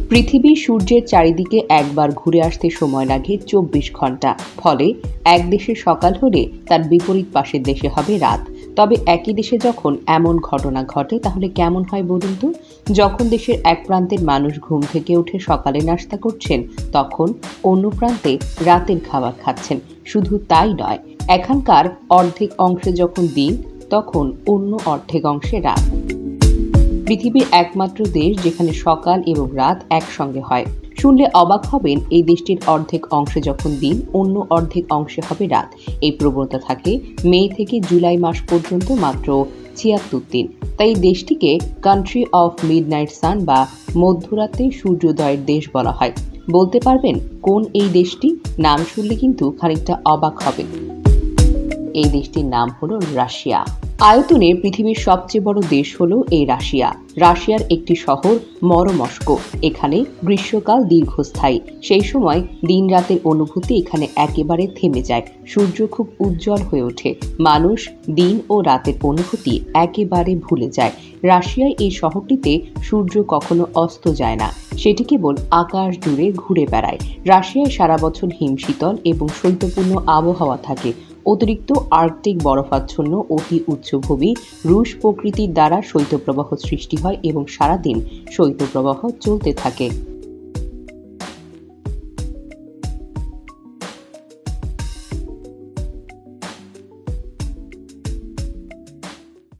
পৃথিবী সূর্যের চারিদিকে একবার ঘুরে আসতে সময় লাগে ২৪ ঘন্টা। ফলে এক দেশে সকাল হলে তার বিপরীত পাশের দেশে হবে রাত। তবে একই দেশে যখন এমন ঘটনা ঘটে তাহলে কেমন হয় বলুন তো? যখন দেশের এক প্রান্তের মানুষ ঘুম থেকে উঠে সকালে নাস্তা করছেন, তখন অন্য প্রান্তে রাতের খাবার খাচ্ছেন। শুধু তাই নয়, এখানকার অর্ধেক অংশে যখন দিন, তখন অন্য অর্ধেক অংশে রাত। পৃথিবীর একমাত্র দেশ যেখানে সকাল এবং রাত একসঙ্গে হয়। শুনলে অবাক হবেন, এই দেশটির অর্ধেক অংশে যখন দিন, অন্য অর্ধেক অংশে হবে রাত। এই প্রবণতা থাকে মে থেকে জুলাই মাস পর্যন্ত, মাত্র ৭৬ দিন। তাই দেশটিকে কান্ট্রি অফ মিডনাইট সান বা মধ্যরাতে সূর্যোদয়ের দেশ বলা হয়। বলতে পারবেন কোন এই দেশটি? নাম শুনলে কিন্তু খানিকটা অবাক হবেন। এই দেশটির নাম হলো রাশিয়া। আয়তনে পৃথিবীর সবচেয়ে বড় দেশ হলো এই রাশিয়া। রাশিয়ার একটি শহর মরমস্কো। এখানে গ্রীষ্মকাল দীর্ঘস্থায়ী। সেই সময় দিন রাতের অনুভূতি এখানে একেবারে থেমে যায়। সূর্য খুব উজ্জ্বল হয়ে ওঠে। মানুষ দিন ও রাতের অনুভূতি একেবারে ভুলে যায়। রাশিয়ায় এই শহরটিতে সূর্য কখনো অস্ত যায় না, সেটি কেবল আকাশ জুড়ে ঘুরে বেড়ায়। রাশিয়ায় সারা বছর হিমশীতল এবং শৈত্যপূর্ণ আবহাওয়া থাকে। অতিরিক্ত আর্কটিক বরফাচ্ছন্ন অতি উচ্চভূমি রুশ প্রকৃতির দ্বারা শৈত্যপ্রবাহ সৃষ্টি হয় এবং সারাদিন শৈত্যপ্রবাহ চলতে থাকে।